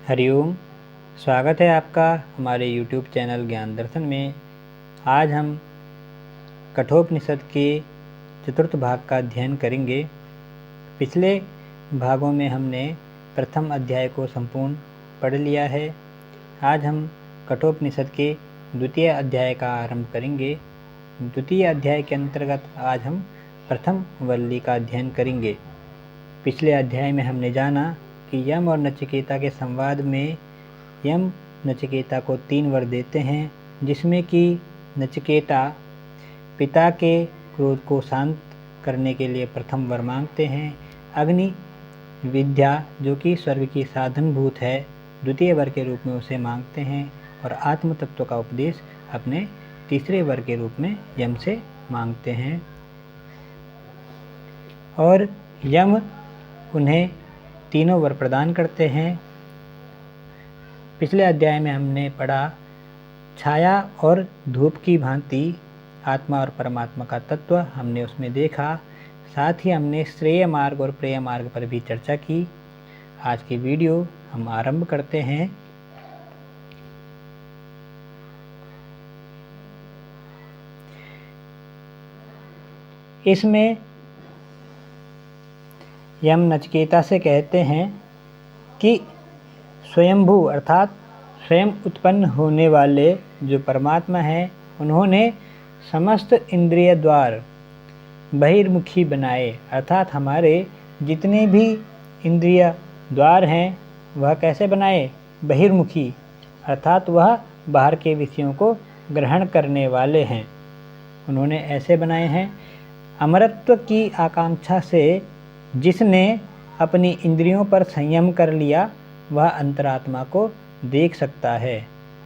हरिओम। स्वागत है आपका हमारे YouTube चैनल ज्ञान दर्शन में। आज हम कठोपनिषद के चतुर्थ भाग का अध्ययन करेंगे। पिछले भागों में हमने प्रथम अध्याय को संपूर्ण पढ़ लिया है। आज हम कठोपनिषद के द्वितीय अध्याय का आरंभ करेंगे। द्वितीय अध्याय के अंतर्गत आज हम प्रथम वल्ली का अध्ययन करेंगे। पिछले अध्याय में हमने जाना कि यम और नचिकेता के संवाद में यम नचिकेता को 3 वर देते हैं, जिसमें कि नचिकेता पिता के क्रोध को शांत करने के लिए प्रथम वर मांगते हैं। अग्नि विद्या जो कि स्वर्ग की साधनभूत है, द्वितीय वर के रूप में उसे मांगते हैं और आत्म तत्व का उपदेश अपने तीसरे वर के रूप में यम से मांगते हैं। और यम उन्हें तीनों वर प्रदान करते हैं। पिछले अध्याय में हमने पढ़ा छाया और धूप की भांति आत्मा और परमात्मा का तत्व हमने उसमें देखा। साथ ही हमने श्रेय मार्ग और प्रेय मार्ग पर भी चर्चा की। आज की वीडियो हम आरंभ करते हैं। इसमें यम नचिकेता से कहते हैं कि स्वयंभू अर्थात स्वयं उत्पन्न होने वाले जो परमात्मा हैं, उन्होंने समस्त इंद्रिय द्वार बहिर्मुखी बनाए। अर्थात हमारे जितने भी इंद्रिय द्वार हैं वह कैसे बनाए? बहिर्मुखी, अर्थात वह बाहर के विषयों को ग्रहण करने वाले हैं। उन्होंने ऐसे बनाए हैं। अमरत्व की आकांक्षा से जिसने अपनी इंद्रियों पर संयम कर लिया वह अंतरात्मा को देख सकता है।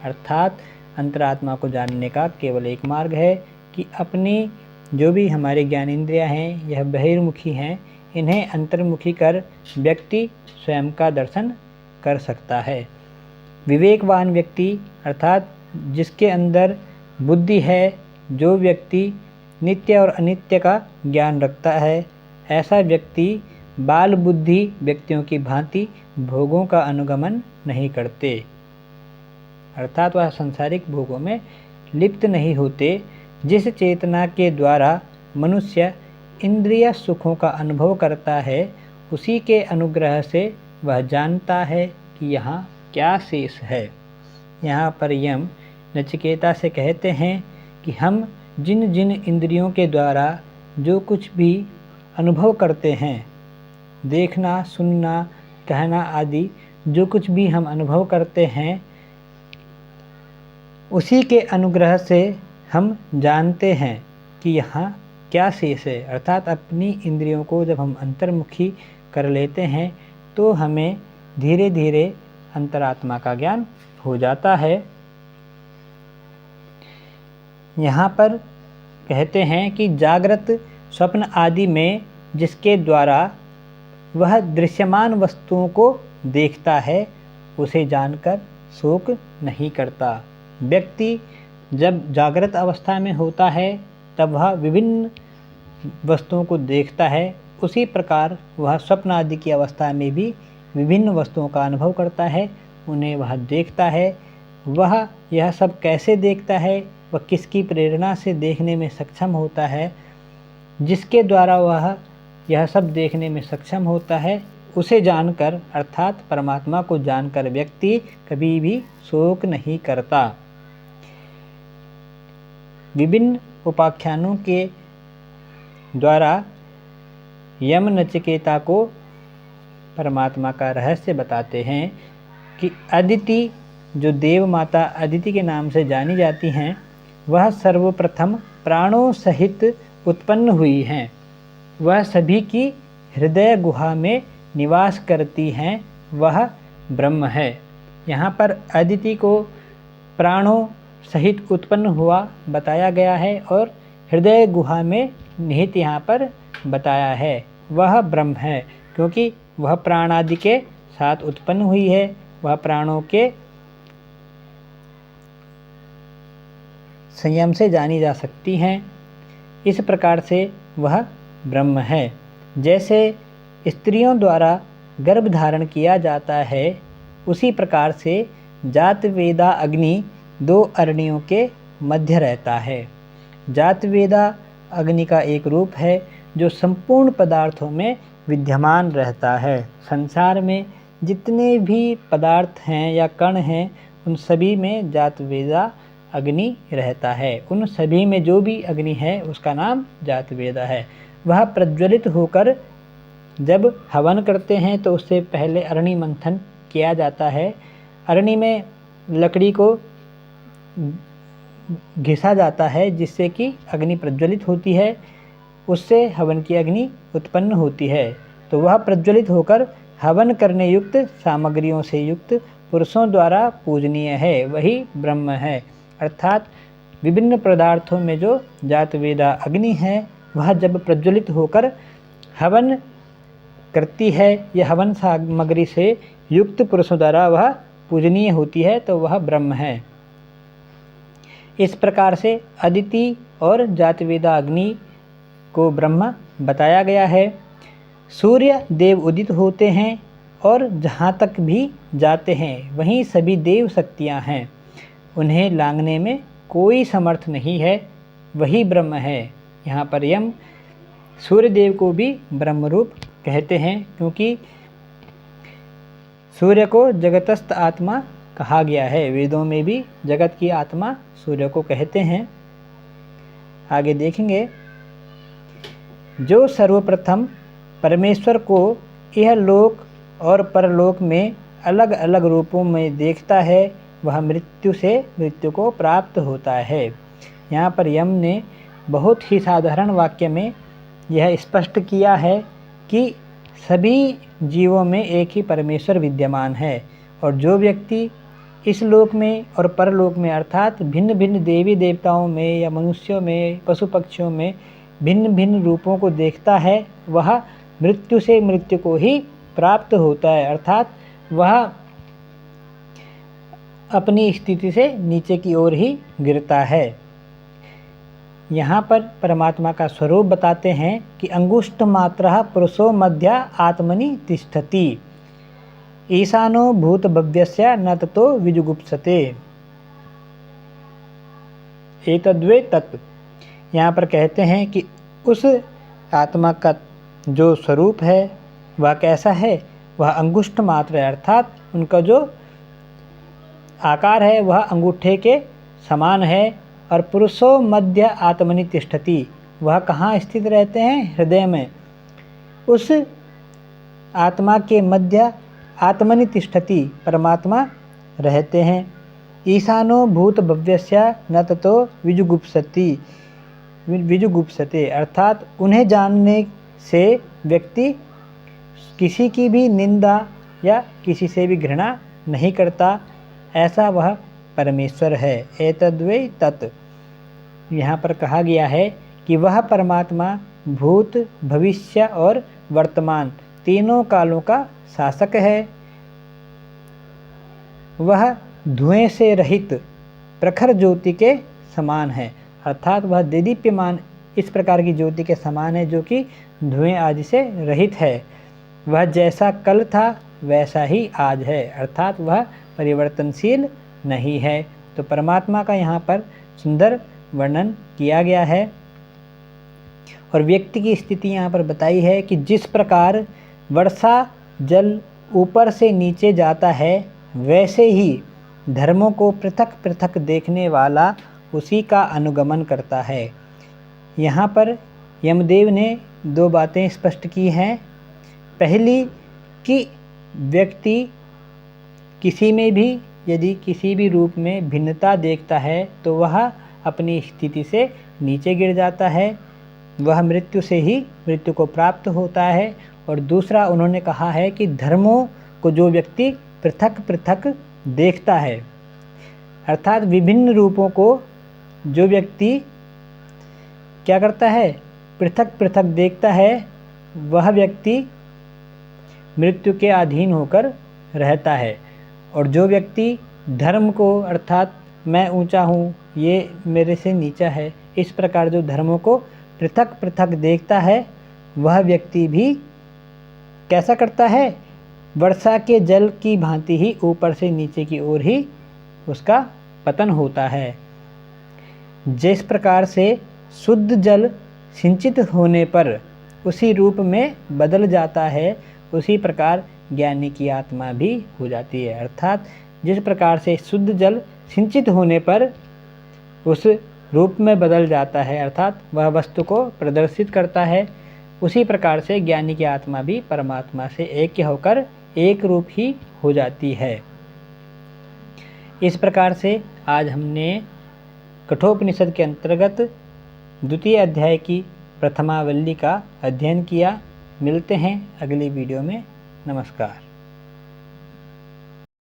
अर्थात अंतरात्मा को जानने का केवल एक मार्ग है कि अपनी जो भी हमारे ज्ञान इंद्रियां हैं यह बहिर्मुखी हैं, इन्हें अंतर्मुखी कर व्यक्ति स्वयं का दर्शन कर सकता है। विवेकवान व्यक्ति अर्थात जिसके अंदर बुद्धि है, जो व्यक्ति नित्य और अनित्य का ज्ञान रखता है, ऐसा व्यक्ति बाल बुद्धि व्यक्तियों की भांति भोगों का अनुगमन नहीं करते। अर्थात वह सांसारिक भोगों में लिप्त नहीं होते। जिस चेतना के द्वारा मनुष्य इंद्रिय सुखों का अनुभव करता है, उसी के अनुग्रह से वह जानता है कि यहाँ क्या शेष है। यहाँ पर यम नचिकेता से कहते हैं कि हम जिन जिन इंद्रियों के द्वारा जो कुछ भी अनुभव करते हैं, देखना, सुनना, कहना आदि जो कुछ भी हम अनुभव करते हैं, उसी के अनुग्रह से हम जानते हैं कि यहाँ क्या शेष है। अर्थात अपनी इंद्रियों को जब हम अंतर्मुखी कर लेते हैं तो हमें धीरे धीरे अंतरात्मा का ज्ञान हो जाता है। यहाँ पर कहते हैं कि जागृत स्वप्न आदि में जिसके द्वारा वह दृश्यमान वस्तुओं को देखता है, उसे जानकर शोक नहीं करता। व्यक्ति जब जागृत अवस्था में होता है तब वह विभिन्न वस्तुओं को देखता है। उसी प्रकार वह स्वप्न आदि की अवस्था में भी विभिन्न वस्तुओं का अनुभव करता है, उन्हें वह देखता है। वह यह सब कैसे देखता है, वह किसकी प्रेरणा से देखने में सक्षम होता है, जिसके द्वारा वह यह सब देखने में सक्षम होता है, उसे जानकर अर्थात परमात्मा को जानकर व्यक्ति कभी भी शोक नहीं करता। विभिन्न उपाख्यानों के द्वारा यम नचिकेता को परमात्मा का रहस्य बताते हैं कि अदिति जो देव माता अदिति के नाम से जानी जाती हैं, वह सर्वप्रथम प्राणों सहित उत्पन्न हुई हैं। वह सभी की हृदय गुहा में निवास करती हैं। वह ब्रह्म है। यहाँ पर अदिति को प्राणों सहित उत्पन्न हुआ बताया गया है और हृदय गुहा में निहित यहाँ पर बताया है। वह ब्रह्म है क्योंकि वह प्राण आदि के साथ उत्पन्न हुई है। वह प्राणों के संयम से जानी जा सकती हैं। इस प्रकार से वह ब्रह्म है। जैसे स्त्रियों द्वारा गर्भ धारण किया जाता है, उसी प्रकार से जातवेदा अग्नि दो अरणियों के मध्य रहता है। जातवेदा अग्नि का एक रूप है जो संपूर्ण पदार्थों में विद्यमान रहता है। संसार में जितने भी पदार्थ हैं या कण हैं, उन सभी में जातवेदा अग्नि रहता है। उन सभी में जो भी अग्नि है उसका नाम जातवेदा है। वह प्रज्वलित होकर जब हवन करते हैं तो उससे पहले अरणि मंथन किया जाता है। अरणि में लकड़ी को घिसा जाता है जिससे कि अग्नि प्रज्वलित होती है, उससे हवन की अग्नि उत्पन्न होती है। तो वह प्रज्वलित होकर हवन करने युक्त सामग्रियों से युक्त पुरुषों द्वारा पूजनीय है, वही ब्रह्म है। अर्थात विभिन्न पदार्थों में जो जातवेदा अग्नि है वह जब प्रज्वलित होकर हवन करती है या हवन सामग्री से युक्त पुरुषों द्वारा वह पूजनीय होती है, तो वह ब्रह्म है। इस प्रकार से अदिति और जातवेदा अग्नि को ब्रह्म बताया गया है। सूर्य देव उदित होते हैं और जहाँ तक भी जाते हैं वहीं सभी देव शक्तियाँ हैं। उन्हें लांघने में कोई समर्थ नहीं है, वही ब्रह्म है। यहाँ पर यम सूर्यदेव को भी ब्रह्मरूप कहते हैं, क्योंकि सूर्य को जगतस्थ आत्मा कहा गया है। वेदों में भी जगत की आत्मा सूर्य को कहते हैं। आगे देखेंगे, जो सर्वप्रथम परमेश्वर को यह लोक और परलोक में अलग अलग रूपों में देखता है वह मृत्यु से मृत्यु को प्राप्त होता है। यहाँ पर यम ने बहुत ही साधारण वाक्य में यह स्पष्ट किया है कि सभी जीवों में एक ही परमेश्वर विद्यमान है, और जो व्यक्ति इस लोक में और परलोक में अर्थात भिन्न भिन्न देवी देवताओं में या मनुष्यों में, पशु पक्षियों में भिन्न भिन्न रूपों को देखता है वह मृत्यु से मृत्यु को ही प्राप्त होता है। अर्थात वह अपनी स्थिति से नीचे की ओर ही गिरता है। यहाँ पर परमात्मा का स्वरूप बताते हैं कि अंगुष्ठ मात्रः पुरुषो मध्य आत्मनि तिष्ठति, ईशानो भूत भव्यस्य न ततो विजुगुप्सते, एतद्वे तत्। यहाँ पर कहते हैं कि उस आत्मा का जो स्वरूप है वह कैसा है, वह अंगुष्ठ मात्र है। अर्थात उनका जो आकार है वह अंगूठे के समान है। और पुरुषो मध्य आत्मनि तिष्ठति, वह कहाँ स्थित रहते हैं, हृदय में। उस आत्मा के मध्य आत्मनि तिष्ठति, परमात्मा रहते हैं। ईशानो भूत भव्यस्य न ततो विजुगुप्सति, विजुगुप्सते, अर्थात उन्हें जानने से व्यक्ति किसी की भी निंदा या किसी से भी घृणा नहीं करता, ऐसा वह परमेश्वर है। एतद्वे तत्, यहाँ पर कहा गया है कि वह परमात्मा भूत, भविष्य और वर्तमान तीनों कालों का शासक है। वह धुएं से रहित प्रखर ज्योति के समान है, अर्थात वह देदीप्यमान इस प्रकार की ज्योति के समान है जो कि धुएं आदि से रहित है। वह जैसा कल था वैसा ही आज है, अर्थात वह परिवर्तनशील नहीं है। तो परमात्मा का यहाँ पर सुंदर वर्णन किया गया है। और व्यक्ति की स्थिति यहाँ पर बताई है कि जिस प्रकार वर्षा जल ऊपर से नीचे जाता है, वैसे ही धर्मों को पृथक पृथक देखने वाला उसी का अनुगमन करता है। यहाँ पर यमदेव ने दो बातें स्पष्ट की हैं। पहली कि व्यक्ति किसी में भी यदि किसी भी रूप में भिन्नता देखता है तो वह अपनी स्थिति से नीचे गिर जाता है, वह मृत्यु से ही मृत्यु को प्राप्त होता है। और दूसरा उन्होंने कहा है कि धर्मों को जो व्यक्ति पृथक पृथक देखता है, अर्थात विभिन्न रूपों को जो व्यक्ति क्या करता है, पृथक पृथक देखता है, वह व्यक्ति मृत्यु के अधीन होकर रहता है। और जो व्यक्ति धर्म को अर्थात मैं ऊंचा हूँ, ये मेरे से नीचा है, इस प्रकार जो धर्मों को पृथक पृथक देखता है, वह व्यक्ति भी कैसा करता है, वर्षा के जल की भांति ही ऊपर से नीचे की ओर ही उसका पतन होता है। जिस प्रकार से शुद्ध जल सिंचित होने पर उसी रूप में बदल जाता है, उसी प्रकार ज्ञानी की आत्मा भी हो जाती है। अर्थात जिस प्रकार से शुद्ध जल सिंचित होने पर उस रूप में बदल जाता है, अर्थात वह वस्तु को प्रदर्शित करता है, उसी प्रकार से ज्ञानी की आत्मा भी परमात्मा से ऐक्य होकर एक रूप ही हो जाती है। इस प्रकार से आज हमने कठोपनिषद के अंतर्गत द्वितीय अध्याय की प्रथमावल्ली का अध्ययन किया। मिलते हैं अगली वीडियो में। नमस्कार।